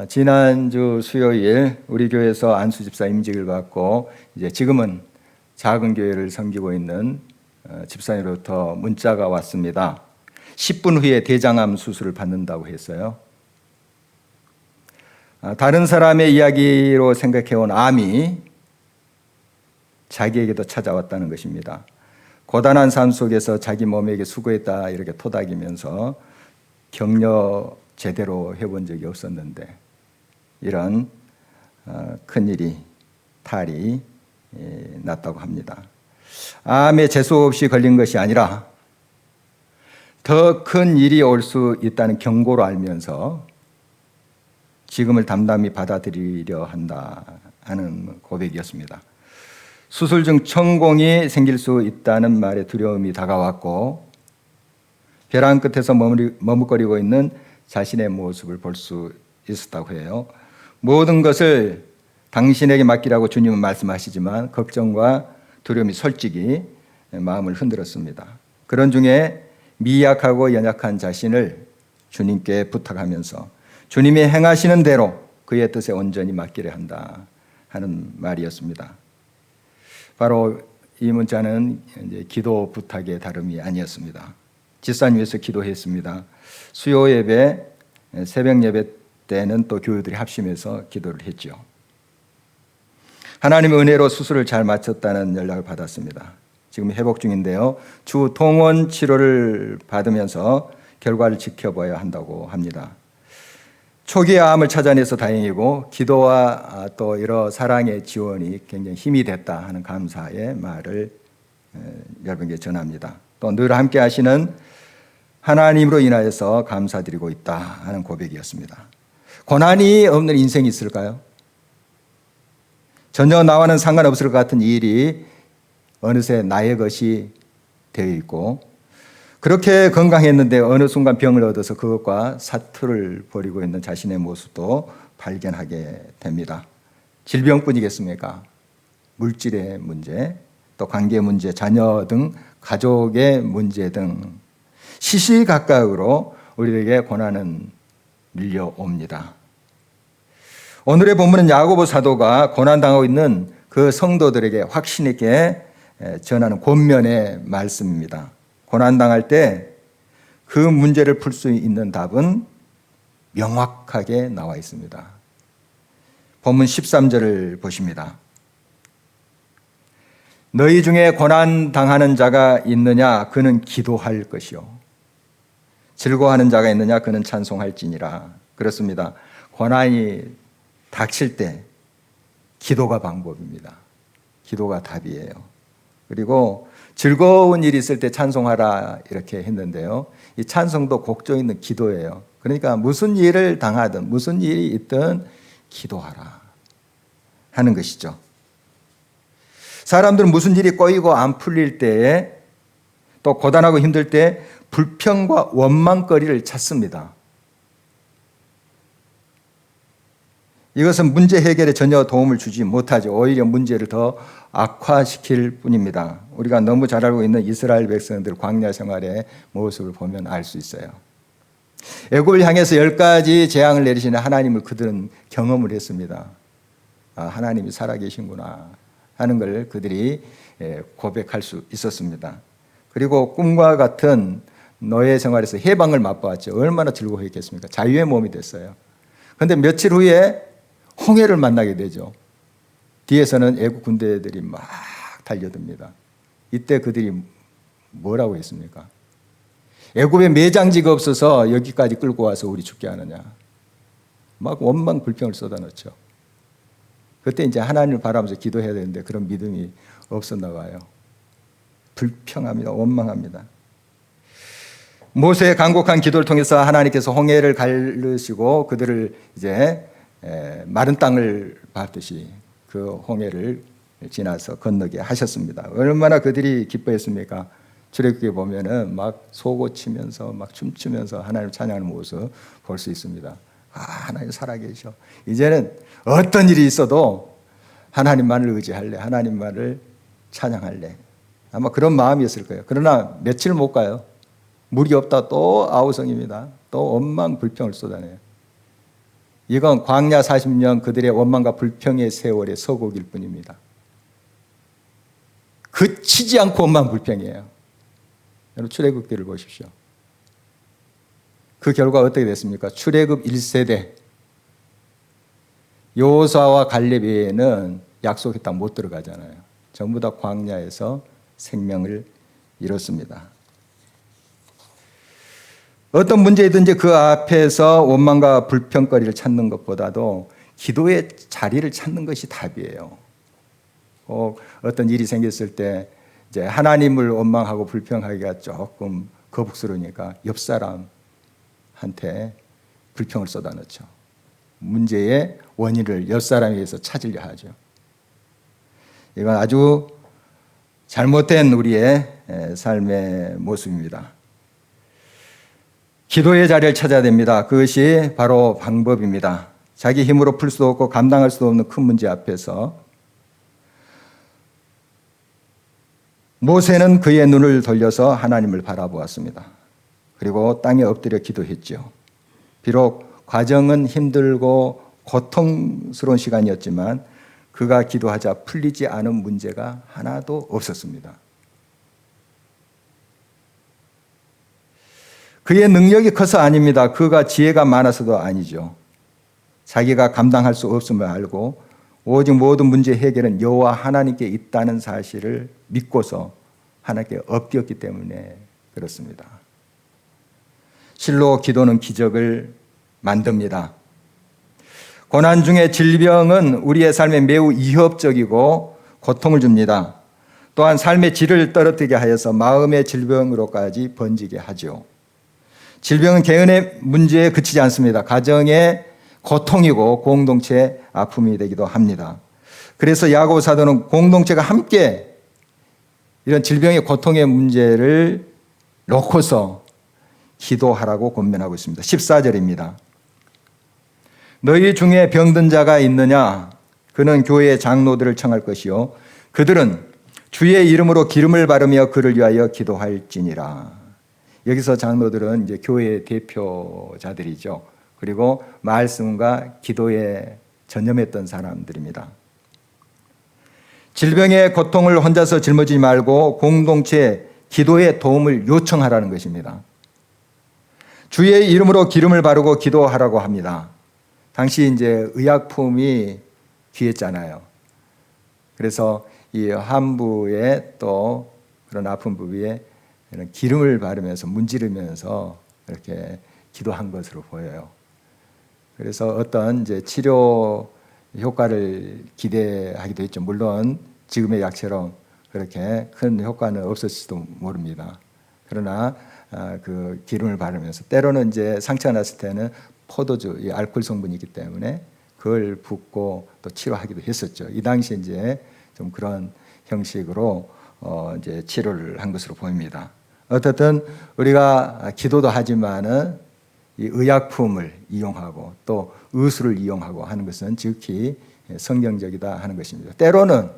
지난주 수요일 우리 교회에서 안수 집사 임직을 받고 이제 지금은 작은 교회를 섬기고 있는 집사님으로부터 문자가 왔습니다. 10분 후에 대장암 수술을 받는다고 했어요. 다른 사람의 이야기로 생각해온 암이 자기에게도 찾아왔다는 것입니다. 고단한 삶 속에서 자기 몸에게 수고했다 이렇게 토닥이면서 격려 제대로 해본 적이 없었는데 이런 큰일이 탈이 났다고 합니다. 암에 재수 없이 걸린 것이 아니라 더 큰 일이 올 수 있다는 경고로 알면서 지금을 담담히 받아들이려 한다 하는 고백이었습니다. 수술 중 천공이 생길 수 있다는 말에 두려움이 다가왔고 벼랑 끝에서 머뭇거리고 있는 자신의 모습을 볼 수 있었다고 해요. 모든 것을 당신에게 맡기라고 주님은 말씀하시지만 걱정과 두려움이 솔직히 마음을 흔들었습니다. 그런 중에 미약하고 연약한 자신을 주님께 부탁하면서 주님이 행하시는 대로 그의 뜻에 온전히 맡기려 한다 하는 말이었습니다. 바로 이 문자는 이제 기도 부탁의 다름이 아니었습니다. 집사님 위해서 기도했습니다. 수요 예배, 새벽 예배 때는 또 교우들이 합심해서 기도를 했죠. 하나님의 은혜로 수술을 잘 마쳤다는 연락을 받았습니다. 지금 회복 중인데요. 주 동원 치료를 받으면서 결과를 지켜봐야 한다고 합니다. 초기의 암을 찾아내서 다행이고 기도와 또 여러 사랑의 지원이 굉장히 힘이 됐다 하는 감사의 말을 여러분께 전합니다. 또 늘 함께 하시는 하나님으로 인하여서 감사드리고 있다 하는 고백이었습니다. 고난이 없는 인생이 있을까요? 전혀 나와는 상관없을 것 같은 이 일이 어느새 나의 것이 되어 있고 그렇게 건강했는데 어느 순간 병을 얻어서 그것과 사투를 벌이고 있는 자신의 모습도 발견하게 됩니다. 질병뿐이겠습니까? 물질의 문제, 또 관계 문제, 자녀 등 가족의 문제 등 시시각각으로 우리에게 고난은 밀려옵니다. 오늘의 본문은 야고보 사도가 고난당하고 있는 그 성도들에게 확신 있게 전하는 권면의 말씀입니다. 고난당할 때 그 문제를 풀 수 있는 답은 명확하게 나와 있습니다. 본문 13절을 보십니다. 너희 중에 고난당하는 자가 있느냐 그는 기도할 것이요 즐거워하는 자가 있느냐 그는 찬송할지니라. 그렇습니다. 고난이 닥칠 때 기도가 방법입니다. 기도가 답이에요. 그리고 즐거운 일이 있을 때 찬송하라 이렇게 했는데요. 이 찬송도 곡조 있는 기도예요. 그러니까 무슨 일을 당하든 무슨 일이 있든 기도하라 하는 것이죠. 사람들은 무슨 일이 꼬이고 안 풀릴 때에 또 고단하고 힘들 때 불평과 원망거리를 찾습니다. 이것은 문제 해결에 전혀 도움을 주지 못하죠. 오히려 문제를 더 악화시킬 뿐입니다. 우리가 너무 잘 알고 있는 이스라엘 백성들 광야 생활의 모습을 보면 알 수 있어요. 애굽을 향해서 10가지 재앙을 내리시는 하나님을 그들은 경험을 했습니다. 아, 하나님이 살아계신구나 하는 걸 그들이 고백할 수 있었습니다. 그리고 꿈과 같은 노예 생활에서 해방을 맛보았죠. 얼마나 즐거워했겠습니까? 자유의 몸이 됐어요. 그런데 며칠 후에 홍해를 만나게 되죠. 뒤에서는 애국 군대들이 막 달려듭니다. 이때 그들이 뭐라고 했습니까? 애굽에 매장지가 없어서 여기까지 끌고 와서 우리 죽게 하느냐. 막 원망 불평을 쏟아넣죠. 그때 이제 하나님을 바라면서 기도해야 되는데 그런 믿음이 없었나 봐요. 불평합니다. 원망합니다. 모세의 간곡한 기도를 통해서 하나님께서 홍해를 가르시고 그들을 이제 마른 땅을 밟듯이 그 홍해를 지나서 건너게 하셨습니다. 얼마나 그들이 기뻐했습니까? 출애굽기에 보면은 막 소고치면서 막 춤추면서 하나님 찬양하는 모습 볼 수 있습니다. 아, 하나님 살아계셔. 이제는 어떤 일이 있어도 하나님만을 의지할래. 하나님만을 찬양할래. 아마 그런 마음이었을 거예요. 그러나 며칠 못 가요. 물이 없다 또 아우성입니다. 또 원망 불평을 쏟아내요. 이건 광야 40년 그들의 원망과 불평의 세월의 서곡일 뿐입니다. 그치지 않고 원망 불평이에요. 여러분 출애굽기를 보십시오. 그 결과 어떻게 됐습니까? 출애굽 1세대 여호수아와 갈렙 외에는 약속의 땅 못 들어가잖아요. 전부 다 광야에서 생명을 잃었습니다. 어떤 문제든지 그 앞에서 원망과 불평거리를 찾는 것보다도 기도의 자리를 찾는 것이 답이에요. 어떤 일이 생겼을 때 이제 하나님을 원망하고 불평하기가 조금 거북스러우니까 옆 사람한테 불평을 쏟아넣죠. 문제의 원인을 옆 사람에 의해서 찾으려 하죠. 이건 아주 잘못된 우리의 삶의 모습입니다. 기도의 자리를 찾아야 됩니다. 그것이 바로 방법입니다. 자기 힘으로 풀 수도 없고 감당할 수도 없는 큰 문제 앞에서 모세는 그의 눈을 돌려서 하나님을 바라보았습니다. 그리고 땅에 엎드려 기도했죠. 비록 과정은 힘들고 고통스러운 시간이었지만 그가 기도하자 풀리지 않은 문제가 하나도 없었습니다. 그의 능력이 커서 아닙니다. 그가 지혜가 많아서도 아니죠. 자기가 감당할 수 없음을 알고 오직 모든 문제 해결은 여호와 하나님께 있다는 사실을 믿고서 하나님께 엎드렸기 때문에 그렇습니다. 실로 기도는 기적을 만듭니다. 고난 중에 질병은 우리의 삶에 매우 위협적이고 고통을 줍니다. 또한 삶의 질을 떨어뜨리게 하여서 마음의 질병으로까지 번지게 하죠. 질병은 개인의 문제에 그치지 않습니다. 가정의 고통이고 공동체의 아픔이 되기도 합니다. 그래서 야고보 사도는 공동체가 함께 이런 질병의 고통의 문제를 놓고서 기도하라고 권면하고 있습니다. 14절입니다. 너희 중에 병든 자가 있느냐? 그는 교회의 장로들을 청할 것이요 그들은 주의 이름으로 기름을 바르며 그를 위하여 기도할지니라. 여기서 장로들은 이제 교회의 대표자들이죠. 그리고 말씀과 기도에 전념했던 사람들입니다. 질병의 고통을 혼자서 짊어지지 말고 공동체 기도의 도움을 요청하라는 것입니다. 주의 이름으로 기름을 바르고 기도하라고 합니다. 당시 이제 의약품이 귀했잖아요. 그래서 이 환부에 또 그런 아픈 부위에 이런 기름을 바르면서 문지르면서 이렇게 기도한 것으로 보여요. 그래서 어떤 이제 치료 효과를 기대하기도 했죠. 물론 지금의 약처럼 그렇게 큰 효과는 없었을지도 모릅니다. 그러나 그 기름을 바르면서 때로는 이제 상처가 났을 때는 포도주, 이 알코올 성분이 있기 때문에 그걸 붓고 또 치료하기도 했었죠. 이 당시에 이제 좀 그런 형식으로 이제 치료를 한 것으로 보입니다. 어쨌든 우리가 기도도 하지만은 이 의약품을 이용하고 또 의술을 이용하고 하는 것은 지극히 성경적이다 하는 것입니다. 때로는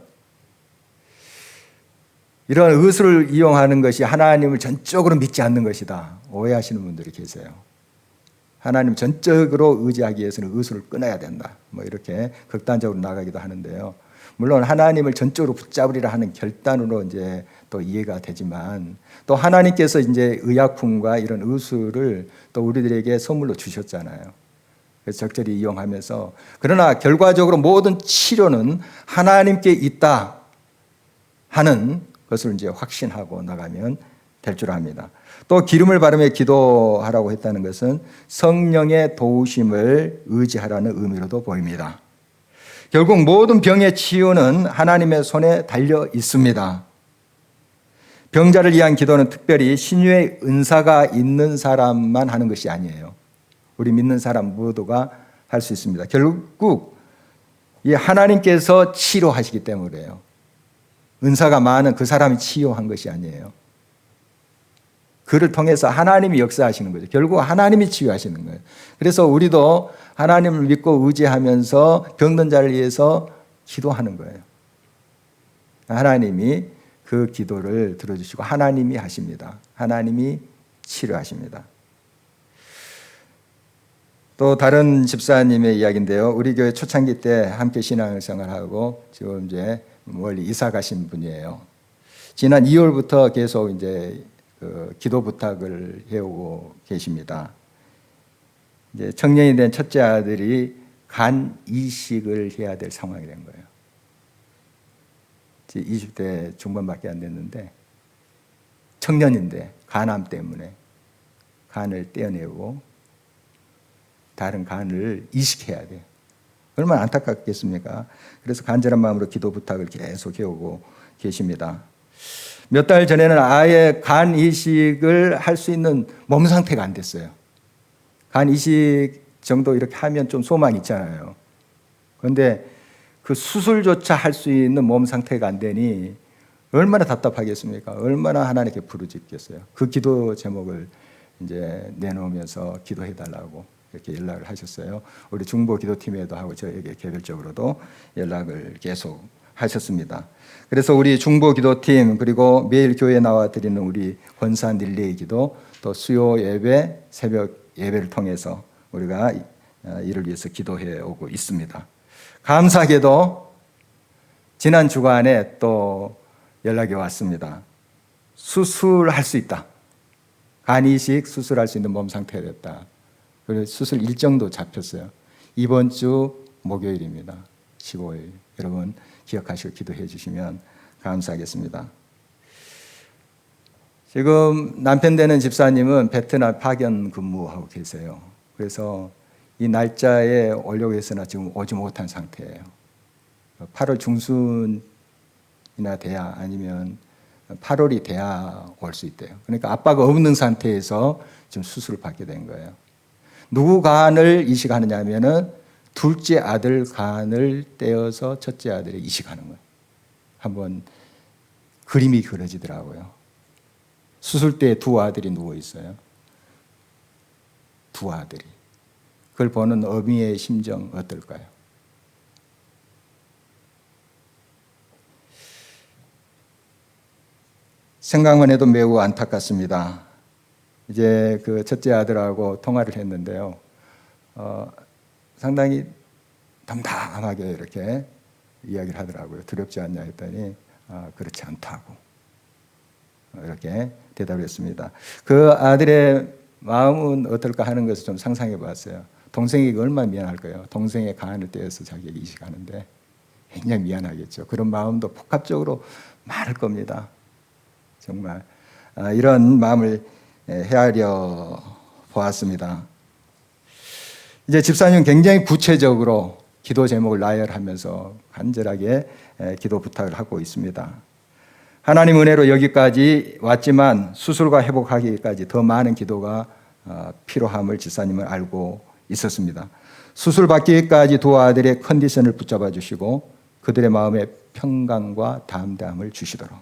이런 의술을 이용하는 것이 하나님을 전적으로 믿지 않는 것이다 오해하시는 분들이 계세요. 하나님 전적으로 의지하기 위해서는 의술을 끊어야 된다. 뭐 이렇게 극단적으로 나가기도 하는데요. 물론 하나님을 전적으로 붙잡으리라 하는 결단으로 이제 또 이해가 되지만 또 하나님께서 이제 의약품과 이런 의술을 또 우리들에게 선물로 주셨잖아요. 그래서 적절히 이용하면서 그러나 결과적으로 모든 치료는 하나님께 있다 하는 것을 이제 확신하고 나가면 될 줄 압니다. 또 기름을 바르며 기도하라고 했다는 것은 성령의 도우심을 의지하라는 의미로도 보입니다. 결국 모든 병의 치유는 하나님의 손에 달려 있습니다. 병자를 위한 기도는 특별히 신유의 은사가 있는 사람만 하는 것이 아니에요. 우리 믿는 사람 모두가 할 수 있습니다. 결국 이 하나님께서 치료하시기 때문에요. 은사가 많은 그 사람이 치유한 것이 아니에요. 그를 통해서 하나님이 역사하시는 거죠. 결국 하나님이 치유하시는 거예요. 그래서 우리도 하나님을 믿고 의지하면서 병든 자를 위해서 기도하는 거예요. 하나님이 그 기도를 들어주시고 하나님이 하십니다. 하나님이 치료하십니다. 또 다른 집사님의 이야기인데요. 우리 교회 초창기 때 함께 신앙생활하고 지금 이제 멀리 이사 가신 분이에요. 지난 2월부터 계속 이제 그 기도 부탁을 해오고 계십니다. 이제 청년이 된 첫째 아들이 간 이식을 해야 될 상황이 된 거예요. 20대 중반밖에 안 됐는데 청년인데 간암 때문에 간을 떼어내고 다른 간을 이식해야 돼. 얼마나 안타깝겠습니까? 그래서 간절한 마음으로 기도 부탁을 계속 해오고 계십니다. 몇 달 전에는 아예 간 이식을 할 수 있는 몸 상태가 안 됐어요. 간 이식 정도 이렇게 하면 좀 소망이 있잖아요. 그런데 그 수술조차 할 수 있는 몸 상태가 안 되니 얼마나 답답하겠습니까? 얼마나 하나님께 부르짖겠어요. 그 기도 제목을 이제 내놓으면서 기도해 달라고 이렇게 연락을 하셨어요. 우리 중보 기도팀에도 하고 저에게 개별적으로도 연락을 계속 하셨습니다. 그래서 우리 중보 기도팀 그리고 매일 교회에 나와 드리는 우리 권사 릴레이 기도 또 수요 예배, 새벽 예배를 통해서 우리가 이를 위해서 기도해 오고 있습니다. 감사하게도 지난 주간에 또 연락이 왔습니다. 수술할 수 있다. 간 이식 수술할 수 있는 몸 상태가 됐다. 그래서 수술 일정도 잡혔어요. 이번 주 목요일입니다. 15일. 여러분 기억하시고 기도해 주시면 감사하겠습니다. 지금 남편 되는 집사님은 베트남 파견 근무하고 계세요. 그래서 이 날짜에 오려고 했으나 지금 오지 못한 상태예요. 8월 중순이나 돼야 아니면 8월이 돼야 올 수 있대요. 그러니까 아빠가 없는 상태에서 지금 수술을 받게 된 거예요. 누구 간을 이식하느냐 하면은 둘째 아들 간을 떼어서 첫째 아들이 이식하는 거예요. 한번 그림이 그려지더라고요. 수술 때 두 아들이 누워 있어요. 두 아들이. 그걸 보는 어미의 심정 어떨까요? 생각만 해도 매우 안타깝습니다. 이제 그 첫째 아들하고 통화를 했는데요. 상당히 담담하게 이렇게 이야기를 하더라고요. 두렵지 않냐 했더니 그렇지 않다고 이렇게 대답을 했습니다. 그 아들의 마음은 어떨까 하는 것을 좀 상상해 봤어요. 동생에게 얼마나 미안할까요? 동생의 간을 떼어서 자기에게 이식하는데 굉장히 미안하겠죠. 그런 마음도 복합적으로 많을 겁니다. 정말 이런 마음을 헤아려 보았습니다. 이제 집사님 굉장히 구체적으로 기도 제목을 나열하면서 간절하게 기도 부탁을 하고 있습니다. 하나님 은혜로 여기까지 왔지만 수술과 회복하기까지 더 많은 기도가 필요함을 집사님은 알고 있었습니다. 수술 받기까지 두 아들의 컨디션을 붙잡아 주시고 그들의 마음에 평강과 담대함을 주시도록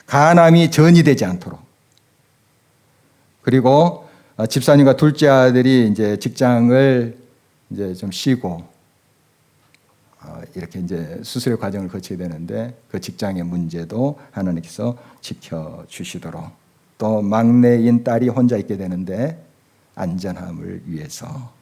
간암이 전이 되지 않도록 그리고 집사님과 둘째 아들이 이제 직장을 이제 좀 쉬고 이렇게 이제 수술의 과정을 거쳐야 되는데 그 직장의 문제도 하나님께서 지켜주시도록 또 막내인 딸이 혼자 있게 되는데 안전함을 위해서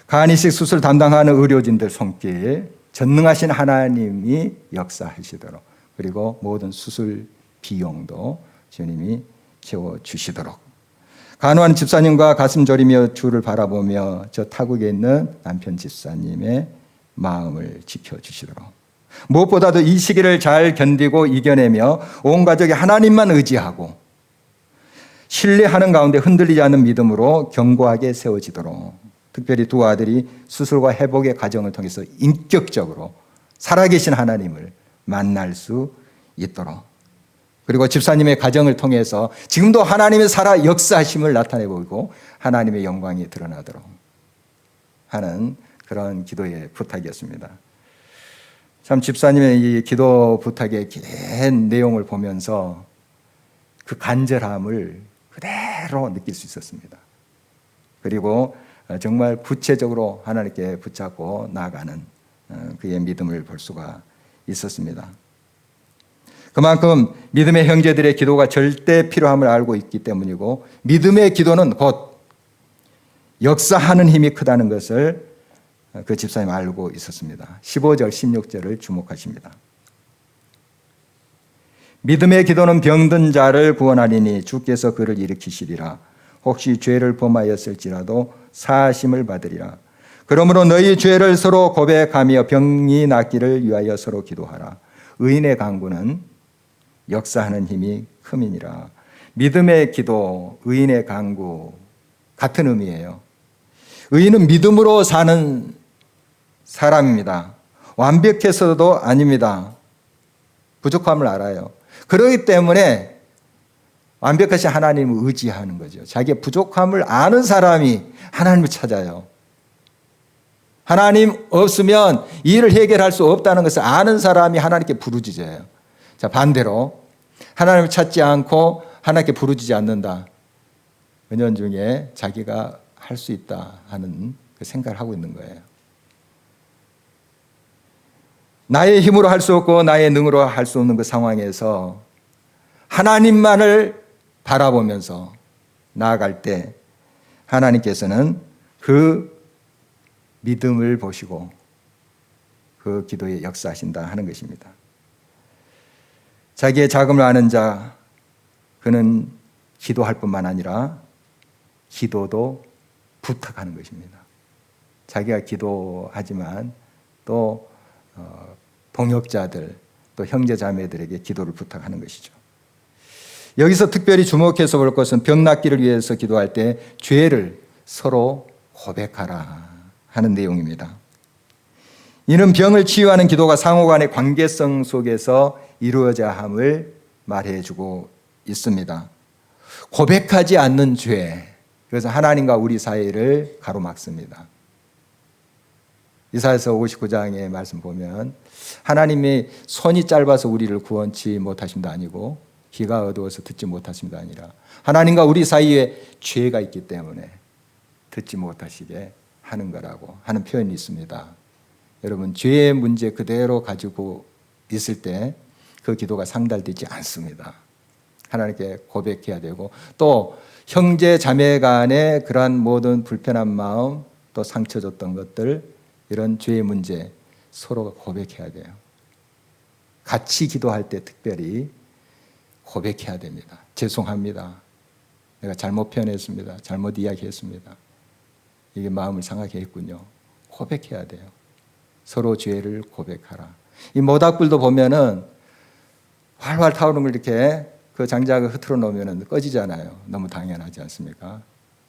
간 이식 수술 담당하는 의료진들 손길 전능하신 하나님이 역사하시도록 그리고 모든 수술 비용도 주님이 채워주시도록 간호하는 집사님과 가슴 졸이며 주를 바라보며 저 타국에 있는 남편 집사님의 마음을 지켜주시도록 무엇보다도 이 시기를 잘 견디고 이겨내며 온 가족이 하나님만 의지하고 신뢰하는 가운데 흔들리지 않는 믿음으로 견고하게 세워지도록 특별히 두 아들이 수술과 회복의 과정을 통해서 인격적으로 살아계신 하나님을 만날 수 있도록 그리고 집사님의 가정을 통해서 지금도 하나님의 살아 역사하심을 나타내 보이고 하나님의 영광이 드러나도록 하는 그런 기도의 부탁이었습니다. 참 집사님의 이 기도 부탁의 긴 내용을 보면서 그 간절함을 그대로 느낄 수 있었습니다. 그리고 정말 구체적으로 하나님께 붙잡고 나아가는 그의 믿음을 볼 수가 있었습니다. 그만큼 믿음의 형제들의 기도가 절대 필요함을 알고 있기 때문이고 믿음의 기도는 곧 역사하는 힘이 크다는 것을 그 집사님 알고 있었습니다. 15절, 16절을 주목하십니다. 믿음의 기도는 병든 자를 구원하리니 주께서 그를 일으키시리라. 혹시 죄를 범하였을지라도 사하심을 받으리라. 그러므로 너희 죄를 서로 고백하며 병이 낫기를 위하여 서로 기도하라. 의인의 간구는 역사하는 힘이 큼이니라. 믿음의 기도, 의인의 간구 같은 의미예요. 의인은 믿음으로 사는 사람입니다. 완벽해서도 아닙니다. 부족함을 알아요. 그렇기 때문에 완벽하신 하나님을 의지하는 거죠. 자기의 부족함을 아는 사람이 하나님을 찾아요. 하나님 없으면 이 일을 해결할 수 없다는 것을 아는 사람이 하나님께 부르짖어요. 자, 반대로 하나님을 찾지 않고 하나님께 부르짖지 않는다. 은연중에 자기가 할 수 있다 하는 그 생각을 하고 있는 거예요. 나의 힘으로 할 수 없고 나의 능으로 할 수 없는 그 상황에서 하나님만을 바라보면서 나아갈 때 하나님께서는 그 믿음을 보시고 그 기도에 역사하신다 하는 것입니다. 자기의 자금을 아는 자, 그는 기도할 뿐만 아니라 기도도 부탁하는 것입니다. 자기가 기도하지만 또 동역자들, 또 형제자매들에게 기도를 부탁하는 것이죠. 여기서 특별히 주목해서 볼 것은 병 낫기를 위해서 기도할 때 죄를 서로 고백하라 하는 내용입니다. 이는 병을 치유하는 기도가 상호간의 관계성 속에서 이루어져야 함을 말해주고 있습니다. 고백하지 않는 죄, 그래서 하나님과 우리 사이를 가로막습니다. 이사야서 59장의 말씀 보면 하나님이 손이 짧아서 우리를 구원치 못하심도 아니고 귀가 어두워서 듣지 못하심도 아니라 하나님과 우리 사이에 죄가 있기 때문에 듣지 못하시게 하는 거라고 하는 표현이 있습니다. 여러분, 죄의 문제 그대로 가지고 있을 때 그 기도가 상달되지 않습니다. 하나님께 고백해야 되고 또 형제 자매 간의 그러한 모든 불편한 마음 또 상처 줬던 것들 이런 죄의 문제 서로가 고백해야 돼요. 같이 기도할 때 특별히 고백해야 됩니다. 죄송합니다. 내가 잘못 표현했습니다. 잘못 이야기했습니다. 이게 마음을 상하게 했군요. 고백해야 돼요. 서로 죄를 고백하라. 이 모닥불도 보면은 활활 타오르는 걸 이렇게 그 장작을 흐트러 놓으면 꺼지잖아요. 너무 당연하지 않습니까?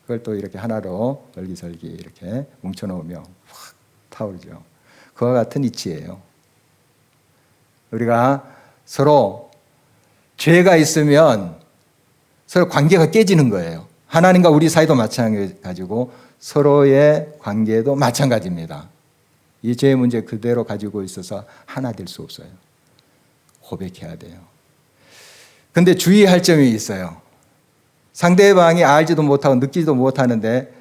그걸 또 이렇게 하나로 얼기설기 이렇게 뭉쳐 놓으면 확 타오르죠. 그와 같은 이치예요. 우리가 서로 죄가 있으면 서로 관계가 깨지는 거예요. 하나님과 우리 사이도 마찬가지고 서로의 관계도 마찬가지입니다. 이 죄의 문제 그대로 가지고 있어서 하나 될 수 없어요. 고백해야 돼요. 근데 주의할 점이 있어요. 상대방이 알지도 못하고 느끼지도 못하는데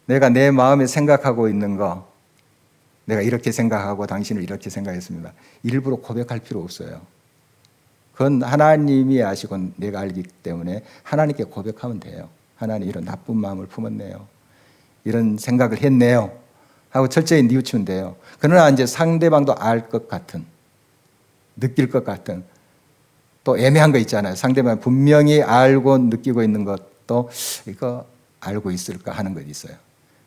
내가 내 마음에 생각하고 있는 거, 내가 이렇게 생각하고 당신을 이렇게 생각했습니다. 일부러 고백할 필요 없어요. 그건 하나님이 아시고 내가 알기 때문에 하나님께 고백하면 돼요. 하나님, 이런 나쁜 마음을 품었네요. 이런 생각을 했네요. 하고 철저히 뉘우치면 돼요. 그러나 이제 상대방도 알 것 같은, 느낄 것 같은, 또 애매한 거 있잖아요. 상대방 분명히 알고 느끼고 있는 것도 이거 알고 있을까 하는 것 있어요.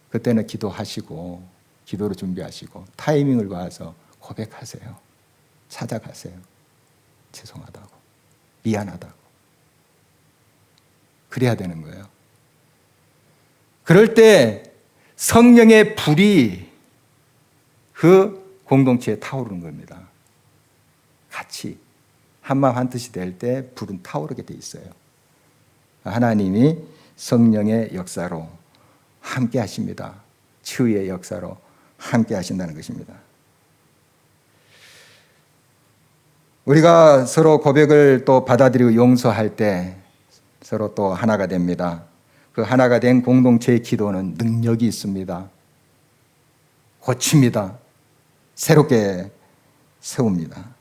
그때는 기도하시고 기도를 준비하시고 타이밍을 봐서 고백하세요. 찾아가세요. 죄송하다고, 미안하다고. 그래야 되는 거예요. 그럴 때 성령의 불이 그 공동체에 타오르는 겁니다. 같이 한마음 한뜻이 될 때 불은 타오르게 돼 있어요. 하나님이 성령의 역사로 함께 하십니다. 치유의 역사로 함께 하신다는 것입니다. 우리가 서로 고백을 또 받아들이고 용서할 때 서로 또 하나가 됩니다. 그 하나가 된 공동체의 기도는 능력이 있습니다. 고칩니다. 새롭게 세웁니다.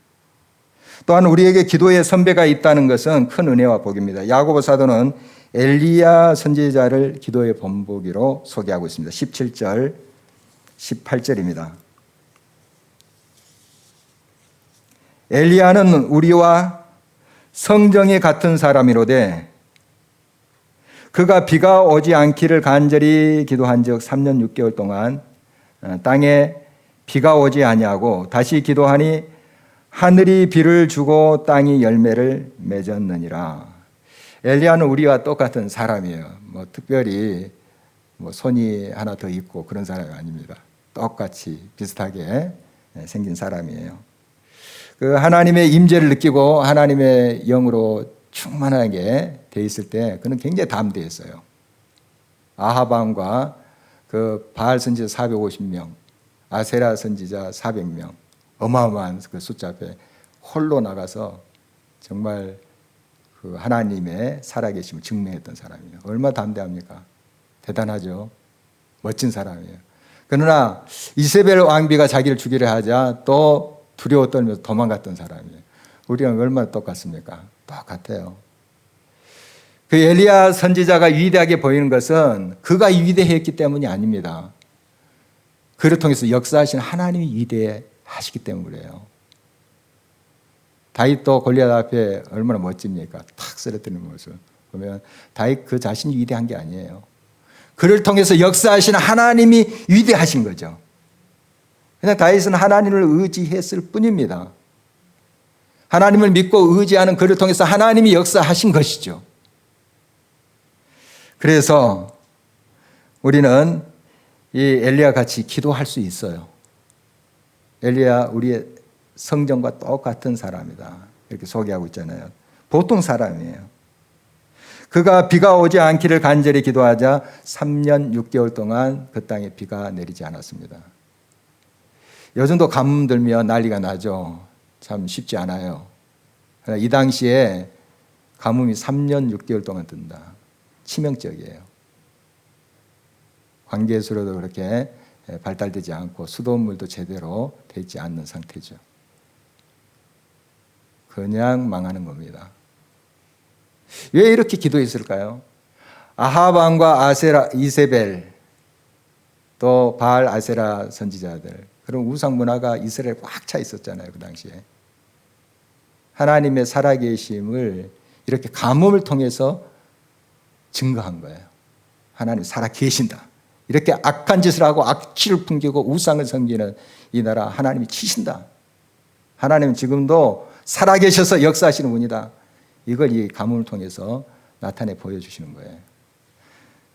또한 우리에게 기도의 선배가 있다는 것은 큰 은혜와 복입니다. 야고보 사도는 엘리야 선지자를 기도의 본보기로 소개하고 있습니다. 17절, 18절입니다. 엘리야는 우리와 성정이 같은 사람이로되 그가 비가 오지 않기를 간절히 기도한 즉 3년 6개월 동안 땅에 비가 오지 아니하고 다시 기도하니 하늘이 비를 주고 땅이 열매를 맺었느니라. 엘리야는 우리와 똑같은 사람이에요. 뭐 특별히 뭐 손이 하나 더 있고 그런 사람이 아닙니다. 똑같이 비슷하게 생긴 사람이에요. 그 하나님의 임재를 느끼고 하나님의 영으로 충만하게 돼 있을 때 그는 굉장히 담대했어요. 아합 왕과 그 바알 선지자 450명, 아세라 선지자 400명, 어마어마한 그 숫자 앞에 홀로 나가서 정말 그 하나님의 살아계심을 증명했던 사람이에요. 얼마나 담대합니까? 대단하죠. 멋진 사람이에요. 그러나 이세벨 왕비가 자기를 죽이려 하자 또 두려워 떨면서 도망갔던 사람이에요. 우리랑 얼마나 똑같습니까? 똑같아요. 그 엘리야 선지자가 위대하게 보이는 것은 그가 위대했기 때문이 아닙니다. 그를 통해서 역사하신 하나님이 위대하시기 때문에 그래요. 다윗도 골리앗 앞에 얼마나 멋집니까? 탁 쓰러뜨리는 모습 보면 다윗 그 자신이 위대한 게 아니에요. 그를 통해서 역사하신 하나님이 위대하신 거죠. 그냥 다윗은 하나님을 의지했을 뿐입니다. 하나님을 믿고 의지하는 그를 통해서 하나님이 역사하신 것이죠. 그래서 우리는 이 엘리야 같이 기도할 수 있어요. 엘리야 우리의 성정과 똑같은 사람이다. 이렇게 소개하고 있잖아요. 보통 사람이에요. 그가 비가 오지 않기를 간절히 기도하자 3년 6개월 동안 그 땅에 비가 내리지 않았습니다. 요즘도 가뭄 들면 난리가 나죠. 참 쉽지 않아요. 이 당시에 가뭄이 3년 6개월 동안 든다. 치명적이에요. 관계수로도 그렇게 발달되지 않고 수돗물도 제대로 되지 않는 상태죠. 그냥 망하는 겁니다. 왜 이렇게 기도했을까요? 아합 왕과 아세라, 이세벨, 또 바알 아세라 선지자들, 그런 우상 문화가 이스라엘에 꽉 차 있었잖아요. 그 당시에. 하나님의 살아계심을 이렇게 가뭄을 통해서 증거한 거예요. 하나님 살아계신다. 이렇게 악한 짓을 하고 악취를 풍기고 우상을 섬기는 이 나라 하나님이 치신다. 하나님은 지금도 살아계셔서 역사하시는 분이다. 이걸 이 가뭄을 통해서 나타내 보여주시는 거예요.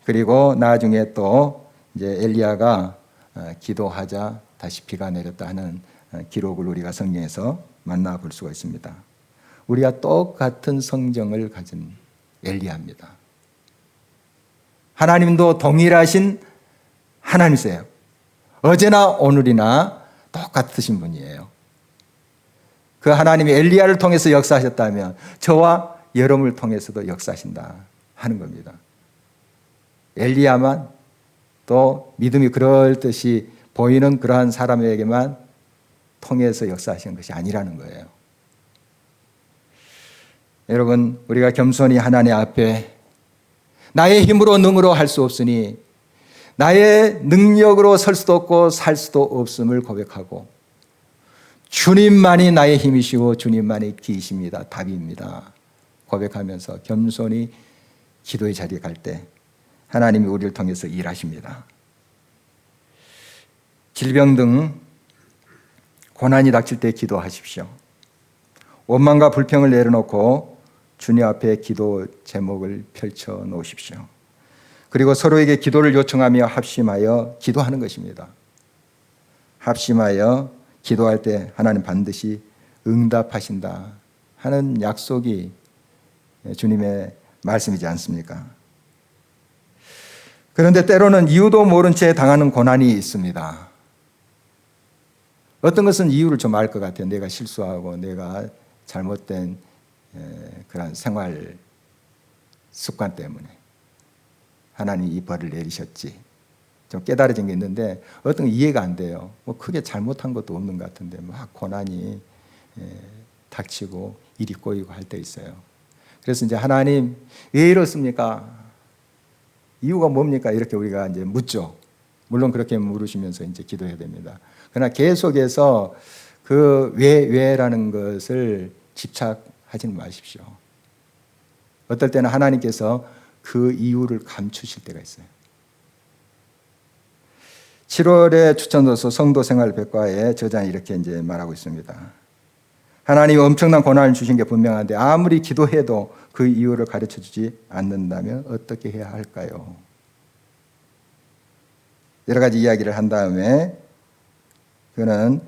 그리고 나중에 또 이제 엘리야가 기도하자 다시 비가 내렸다 하는 기록을 우리가 성경에서 만나볼 수가 있습니다. 우리가 똑같은 성정을 가진 엘리야입니다. 하나님도 동일하신 하나님이세요. 어제나 오늘이나 똑같으신 분이에요. 그 하나님이 엘리야를 통해서 역사하셨다면 저와 여러분을 통해서도 역사하신다 하는 겁니다. 엘리야만 또 믿음이 그럴듯이 보이는 그러한 사람에게만 통해서 역사하시는 것이 아니라는 거예요. 여러분, 우리가 겸손히 하나님 앞에 나의 힘으로 능으로 할 수 없으니 나의 능력으로 설 수도 없고 살 수도 없음을 고백하고 주님만이 나의 힘이시고 주님만이 기이십니다. 답입니다. 고백하면서 겸손히 기도의 자리에 갈 때 하나님이 우리를 통해서 일하십니다. 질병 등 고난이 닥칠 때 기도하십시오. 원망과 불평을 내려놓고 주님 앞에 기도 제목을 펼쳐 놓으십시오. 그리고 서로에게 기도를 요청하며 합심하여 기도하는 것입니다. 합심하여 기도할 때 하나님 반드시 응답하신다 하는 약속이 주님의 말씀이지 않습니까? 그런데 때로는 이유도 모른 채 당하는 고난이 있습니다. 어떤 것은 이유를 좀 알 것 같아요. 내가 실수하고 내가 잘못된 그런 생활 습관 때문에 하나님이 이 벌을 내리셨지. 좀 깨달아진 게 있는데 어떤 건 이해가 안 돼요. 뭐 크게 잘못한 것도 없는 것 같은데 막 고난이 닥치고 일이 꼬이고 할 때 있어요. 그래서 이제 하나님 왜 이렇습니까? 이유가 뭡니까? 이렇게 우리가 이제 묻죠. 물론 그렇게 물으시면서 이제 기도해야 됩니다. 그러나 계속해서 그 왜라는 것을 집착하지는 마십시오. 어떨 때는 하나님께서 그 이유를 감추실 때가 있어요. 7월에 추천도서 성도생활백과에 저자는 이렇게 이제 말하고 있습니다. 하나님이 엄청난 고난을 주신 게 분명한데 아무리 기도해도 그 이유를 가르쳐 주지 않는다면 어떻게 해야 할까요? 여러 가지 이야기를 한 다음에 그는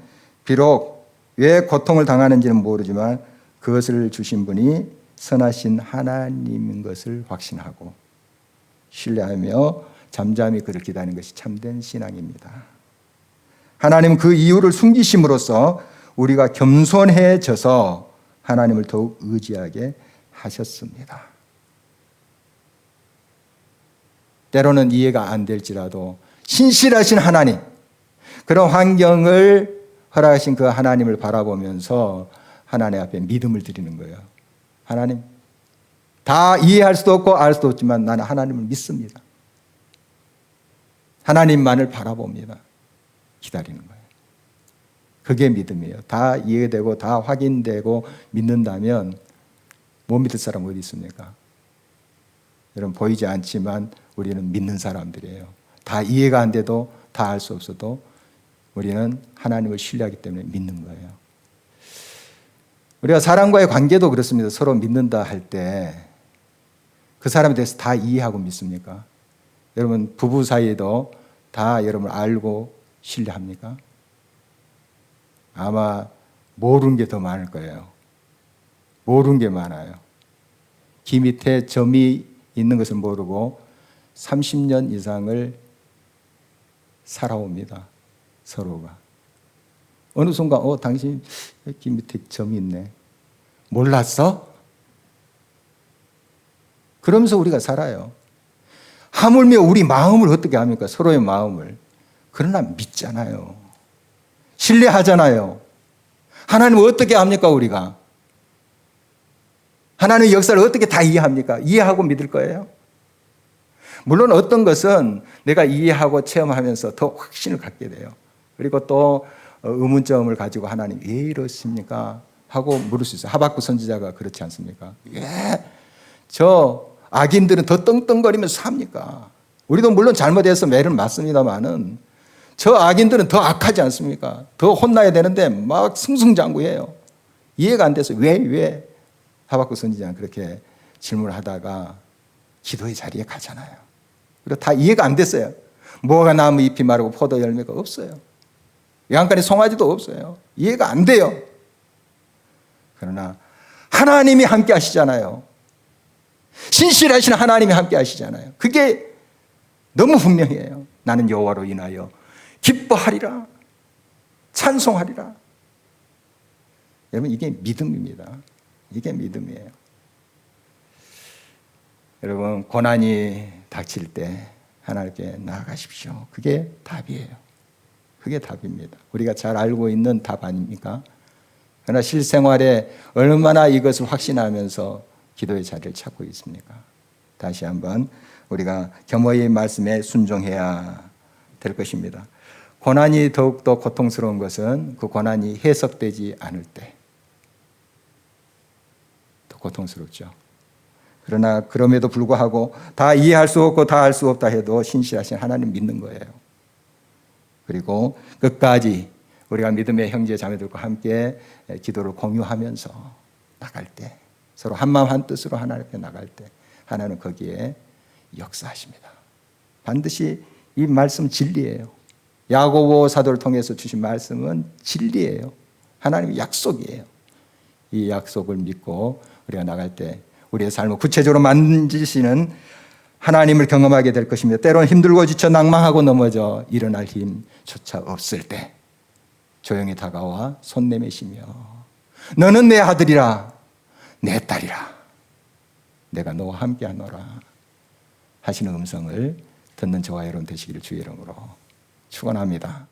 비록 왜 고통을 당하는지는 모르지만 그것을 주신 분이 선하신 하나님인 것을 확신하고 신뢰하며 잠잠히 그를 기다리는 것이 참된 신앙입니다. 하나님은 그 이유를 숨기심으로써 우리가 겸손해져서 하나님을 더욱 의지하게 하셨습니다. 때로는 이해가 안 될지라도 신실하신 하나님, 그런 환경을 허락하신 그 하나님을 바라보면서 하나님 앞에 믿음을 드리는 거예요. 하나님, 다 이해할 수도 없고 알 수도 없지만 나는 하나님을 믿습니다. 하나님만을 바라봅니다. 기다리는 거예요. 그게 믿음이에요. 다 이해되고 다 확인되고 믿는다면 못 믿을 사람 어디 있습니까? 여러분 보이지 않지만 우리는 믿는 사람들이에요. 다 이해가 안 돼도 다 알 수 없어도 우리는 하나님을 신뢰하기 때문에 믿는 거예요. 우리가 사람과의 관계도 그렇습니다. 서로 믿는다 할 때 그 사람에 대해서 다 이해하고 믿습니까? 여러분 부부 사이에도 다 여러분 알고 신뢰합니까? 아마 모르는 게 더 많을 거예요. 모르는 게 많아요. 귀 밑에 점이 있는 것을 모르고 30년 이상을 살아옵니다. 서로가. 어느 순간 당신 귀 밑에 점이 있네. 몰랐어? 그러면서 우리가 살아요. 하물며 우리 마음을 어떻게 합니까? 서로의 마음을. 그러나 믿잖아요. 신뢰하잖아요. 하나님을 어떻게 합니까 우리가? 하나님의 역사를 어떻게 다 이해합니까? 이해하고 믿을 거예요? 물론 어떤 것은 내가 이해하고 체험하면서 더 확신을 갖게 돼요. 그리고 또 의문점을 가지고 하나님 왜 이러십니까? 하고 물을 수 있어요. 하박국 선지자가 그렇지 않습니까? 왜 저 악인들은 더 떵떵거리면서 삽니까? 우리도 물론 잘못해서 매를 맞습니다만은 저 악인들은 더 악하지 않습니까? 더 혼나야 되는데 막 승승장구해요. 이해가 안 돼서 왜 하박국 선지자는 그렇게 질문을 하다가 기도의 자리에 가잖아요. 그리고 다 이해가 안 됐어요. 뭐가 나무 잎이 마르고 포도 열매가 없어요. 외양간에 송아지도 없어요. 이해가 안 돼요. 그러나 하나님이 함께 하시잖아요. 신실하신 하나님이 함께 하시잖아요. 그게 너무 분명해요. 나는 여호와로 인하여 기뻐하리라. 찬송하리라. 여러분 이게 믿음입니다. 이게 믿음이에요. 여러분 고난이 닥칠 때 하나님께 나아가십시오. 그게 답이에요. 그게 답입니다. 우리가 잘 알고 있는 답 아닙니까? 그러나 실생활에 얼마나 이것을 확신하면서 기도의 자리를 찾고 있습니까? 다시 한번 우리가 겸허의 말씀에 순종해야 될 것입니다. 고난이 더욱더 고통스러운 것은 그 고난이 해석되지 않을 때 더 고통스럽죠. 그러나 그럼에도 불구하고 다 이해할 수 없고 다 알 수 없다 해도 신실하신 하나님 믿는 거예요. 그리고 끝까지 우리가 믿음의 형제 자매들과 함께 기도를 공유하면서 나갈 때 서로 한마음 한뜻으로 하나님 앞에 나갈 때 하나님은 거기에 역사하십니다. 반드시 이 말씀 진리예요. 야고보 사도를 통해서 주신 말씀은 진리예요. 하나님의 약속이에요. 이 약속을 믿고 우리가 나갈 때 우리의 삶을 구체적으로 만지시는 하나님을 경험하게 될 것입니다. 때로는 힘들고 지쳐 낭망하고 넘어져 일어날 힘조차 없을 때 조용히 다가와 손 내미시며 너는 내 아들이라 내 딸이라 내가 너와 함께하노라 하시는 음성을 듣는 저와 여러분 되시기를 주의 이름으로 축원합니다.